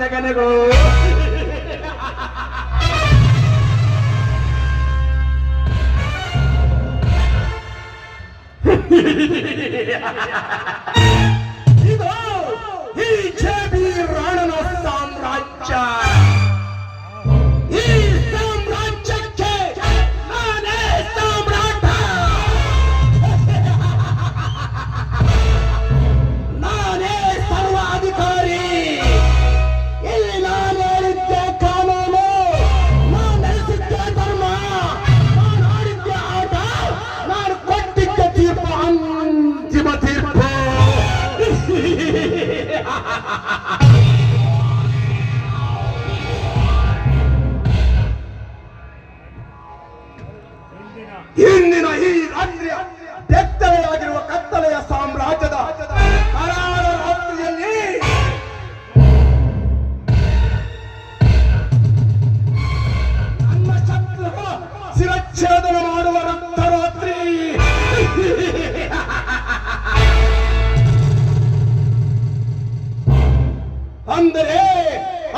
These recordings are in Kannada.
ನೆಗನೆಗೋ ಇದು ಈ ಜೇಬಿ ರಾಣನ ಸಾಮ್ರಾಜ್ಯ. ಈ ಸಾಮ್ರಾಜ್ಯಕ್ಕೆ ನಾನೇ ಸಾಮ್ರಾಟ. ನಾನೇ ಸರ್ವಾಧಿಕಾರಿ. ಇಲ್ಲಿ ನಾನು ಹೇಳಿದ್ದೆ ಕಾನೂನು, ನಾನು ನಡೆಸಿದ್ದೆ ಧರ್ಮ, ನಾನು ಆಡಿದ್ದೆ ಆಟ, ನಾನು ಕೊಟ್ಟಿದ್ದೆ ತೀರ್ಪು ಅಂತಿಮ ತೀರ್ಪು. ಇಂದಿನ ಈ ರಾತ್ರಿಯ ಬೆತ್ತಲೆಯಾಗಿರುವ ಕತ್ತಲೆಯ ಸಾಮ್ರಾಜ್ಯದ ಕರಾಳ ರಾತ್ರಿಯಲ್ಲಿ ನನ್ನ ಶತ್ರುಗಳ ಶಿರಚ್ಛೇದನ ಮಾಡುವ ರಕ್ತರಾತ್ರಿ. ಅಂದರೆ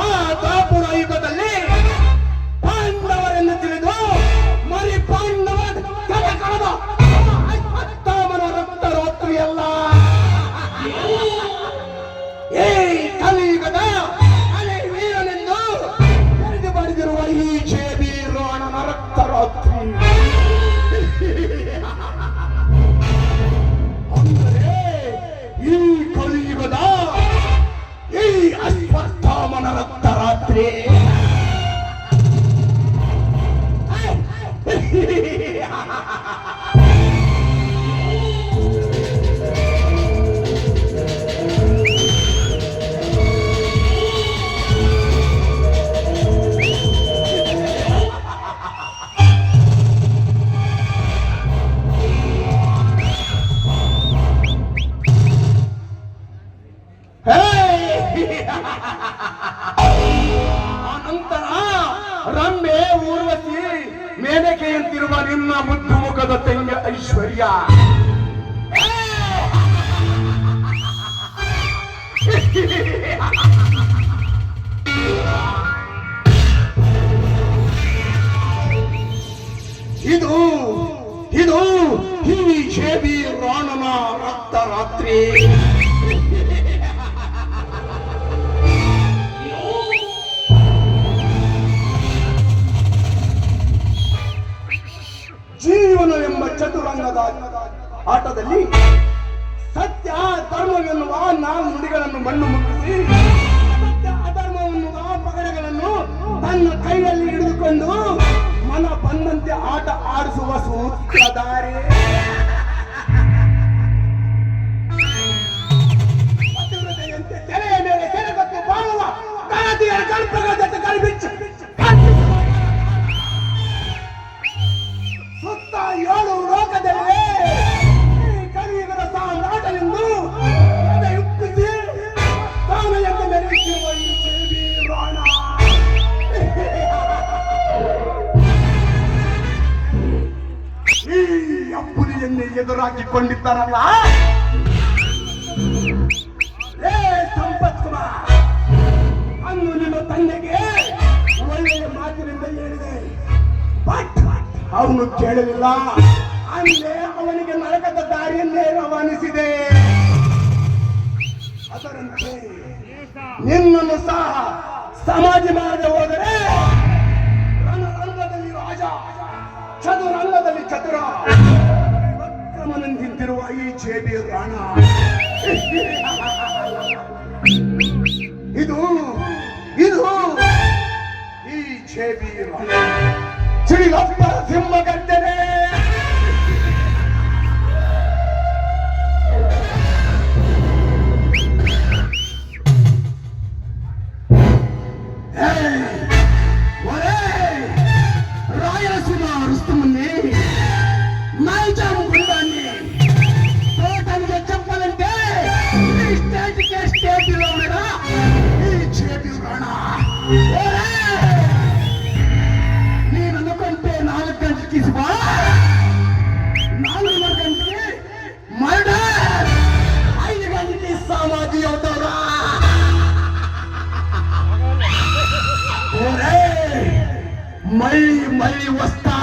ಆ ದಾಪುರ ಯುಗದಲ್ಲಿ ಪಾಂಡವರೆನ್ನು ತಿಳಿದು ಮರಿ ಪಾಂಡವ ತಲೆ ಕಳೆದ ಅಶ್ವತ್ಥಾಮನ ರಕ್ತರಾತ್ರಿಯಲ್ಲ. ಈ ಕಲಿಯುಗದ ಹಳೆ ವೀರನೆಂದು ಕರೆದು ಬರೆದಿರುವ ಈ ಜೇಬಿ ರಾಣನ ರಕ್ತರಾತ್ರಿ. ಅಂದರೆ ಈ ಕಲಿಯುಗದ ಈ ಅಶ್ವತ್ಥಾಮನ ರಕ್ತರಾತ್ರಿ. ಅನಂತರ ರಂಬೆ, ಊರ್ವಶಿ, ಮೇನಕೆಯಂತಿರುವ ನಿಮ್ಮ ಮುದ್ದು ಮುಖದ ತಂಗಿ ಐಶ್ವರ್ಯ. ಇದು ಇದು ಈ ಜೇಬಿ ರಾಣನ ರಕ್ತರಾತ್ರಿ. ಜೀವನವೆಂಬ ಚತುರಂಗದ ಆಟದಲ್ಲಿ ಸತ್ಯ ಧರ್ಮವೆನ್ನುವ ನಾಲ್ಕು ನುಡಿಗಳನ್ನು ಮಣ್ಣು ಮುಟ್ಟಿಸಿ ಸತ್ಯ ಅಧರ್ಮವೆನ್ನುವ ಪಗಡೆಗಳನ್ನು ತನ್ನ ಕೈಯಲ್ಲಿ ಹಿಡಿದುಕೊಂಡು ಮನ ಬಂದಂತೆ ಆಟ ಆಡಿಸುವ ಸೂತ್ರಧಾರೆ. ಪತಿವ್ರತೆಯಂತೆ ತೆರೆಯ ಮೇಲೆ ಸೆರೆಗೊತ್ತು ಬಾಳುವ ಗಣತಿಯ ಗರ್ಭಗಳ ಜೊತೆ ಗರ್ಭಿಚ್ಚ ಸುತ್ತ 7 ಲೋಕದಲ್ಲಿ ಕಲಿಯುಗದ ಸಾಮ್ರಾಟನೆಂದು ಎದೆಯುಪ್ಪಿಸಿ ತಾಮೆಯಂತೆ ಮೆರೆಯುತ್ತಿರುವ ಈ ಜೇಬಿ ರಾಣ. ಈ ಅಪ್ಪುಲಿಯನ್ನೇ ಎದುರಾಗಿಕೊಂಡಿದ್ದಾರಲ್ಲ ಏ ಸಂಪತ್ ಕುಮಾರ್, ಅನ್ನು ನಿಮ್ಮ ತಂದೆಗೆ ಒಳ್ಳೆಯ ಮಾತಿನಿಂದ ಹೇಳಿದೆ. ಬಟ್ ಅವನು ಕೇಳಲಿಲ್ಲ. ಅಲ್ಲೇ ಅವನಿಗೆ ನರಕದ ದಾರಿಯನ್ನೇ ರವಾನಿಸಿದೆ. ಅದರಂತೆ ನಿನ್ನನ್ನು ಸಹ ಸಮಾಧಿ ಮಾಡದೆ ಹೋದರೆ ರಣರಂಗದಲ್ಲಿ ರಾಜ, ಚದುರಂಗದಲ್ಲಿ ಚತುರ, ವಿಕ್ರಮನಂತಿರುವ ಈ ಜೇಬಿ ರಾಣ. ಇದು ಇದು ಈ ಜೇಬಿ ರಾಣ ಸಿಡಿಲಪ್ಪ ಸಿಂಹ ಗರ್ಜನೆ. ರಾಯಲಸೀಮ ರುಸ್ತುಮನ್ನಿ, ನೈಜಾಂ ಗುಂಡಾನಿ, ತೋಟನಿಗೆ ಚಪ್ಪಲಂತೆ ಸ್ಟೇಜ್ಗೆ ಸ್ಟೇಜ್ ಇರೋಣ ಈ ಜೇಬಿ ರಾಣ. ನೀನು ಕೊಂಟೆ 4 ಗಂಟೆ ಕಿಸುವ ఓరే మళ్ళీ మళ్ళీ వస్తా